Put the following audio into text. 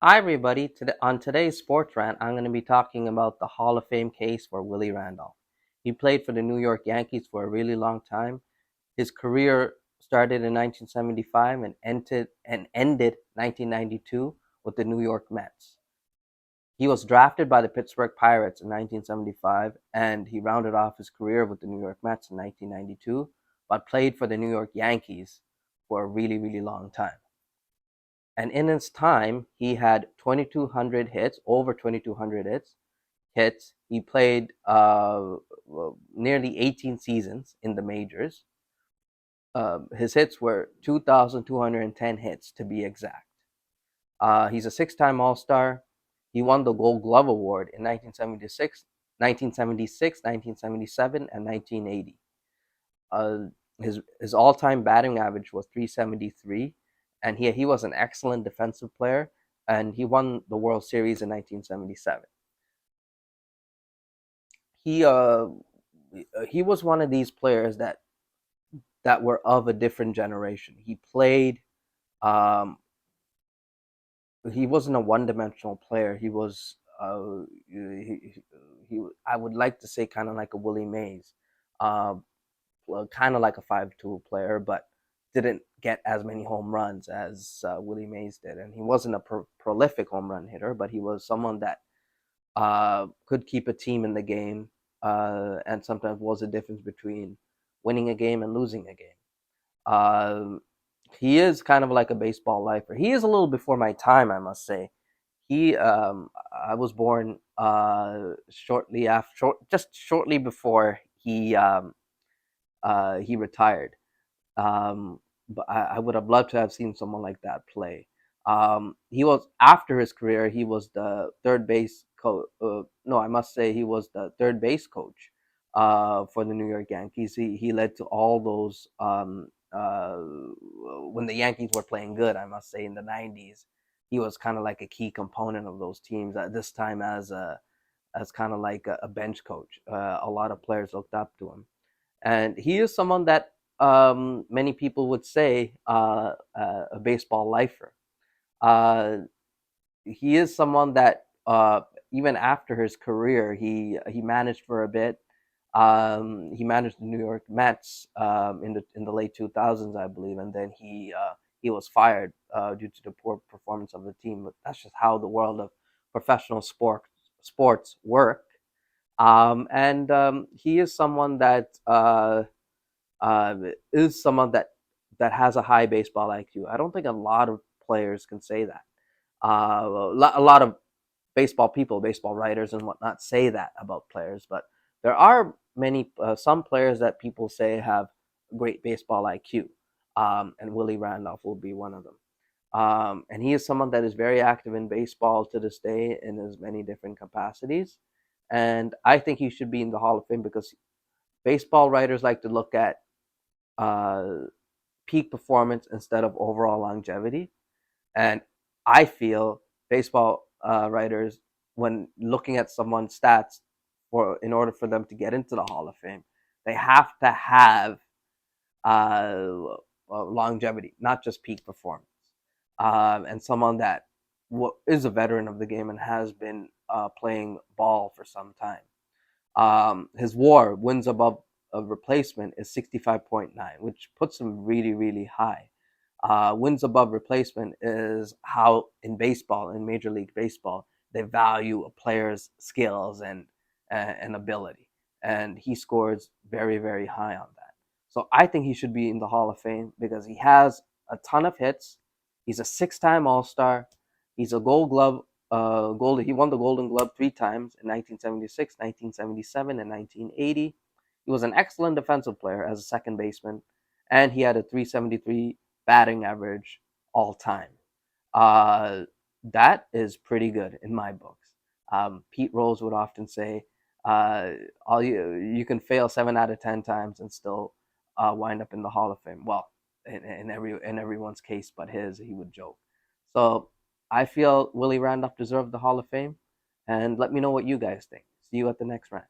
Hi, everybody. On today's Sports Rant, I'm going to be talking about the Hall of Fame case for Willie Randolph. He played for the New York Yankees for a really long time. His career started in 1975 and ended 1992 with the New York Mets. He was drafted by the Pittsburgh Pirates in 1975, and he rounded off his career with the New York Mets in 1992, but played for the New York Yankees for a really, really long time. And in his time, he had 2,200 hits, over 2,200 hits. He played nearly 18 seasons in the majors. His hits were 2,210 hits to be exact. He's a six-time All-Star. He won the Gold Glove Award in 1976, 1977, and 1980. Uh, his all-time batting average was 373, and he was an excellent defensive player, and he won the World Series in 1977. He uh he was one of these players that were of a different generation. Um he wasn't a one-dimensional player. He I would like to say kind of like a Willie Mays. Uh, kind of like a 5 tool player, but didn't get as many home runs as Willie Mays did. And he wasn't a prolific home run hitter, but he was someone that could keep a team in the game, and sometimes was the difference between winning a game and losing a game. Um, he is kind of like a baseball lifer. He is a little before my time, I must say. I was born just shortly before he retired. But I would have loved to have seen someone like that play. He was after his career. He was the third base coach. No, I must say he was the third base coach for the New York Yankees. He led to all those when the Yankees were playing good. I must say in the '90s, he was kind of like a key component of those teams. At this time, as kind of like a bench coach, a lot of players looked up to him, and he is someone that many people would say a baseball lifer. Uh, he is someone that even after his career, he managed for a bit. He managed the New York Mets in the late 2000s, I believe, and then he was fired due to the poor performance of the team. But that's just how the world of professional sports work. And he is someone uh, that has a high baseball IQ. I don't think a lot of players can say that. A lot of baseball people, baseball writers, and whatnot say that about players, but there are some players that people say have great baseball IQ, and Willie Randolph will be one of them. And he is someone that is very active in baseball to this day in as many different capacities. And I think he should be in the Hall of Fame because baseball writers like to look at uh, peak performance instead of overall longevity. And I feel baseball writers, when looking at someone's stats in order for them to get into the Hall of Fame, they have to have uh, longevity, not just peak performance. And someone that is a veteran of the game and has been playing ball for some time. His WAR, wins above a replacement, is 65.9, which puts him really, really high. Wins above replacement is how in baseball, in Major League Baseball, they value a player's skills and ability, and he scores very, very high on that. So I think he should be in the Hall of Fame because he has a ton of hits. He's a six-time All-Star. He's a Gold Glove. He won the Golden Glove three times in 1976, 1977, and 1980. He was an excellent defensive player as a second baseman, and he had a 373 batting average all time. Uh, that is pretty good in my books. Pete Rose would often say, "All you can fail 7 out of 10 times and still wind up in the Hall of Fame." Well, in everyone's case but his, he would joke. So I feel Willie Randolph deserved the Hall of Fame, and let me know what you guys think. See you at the next round.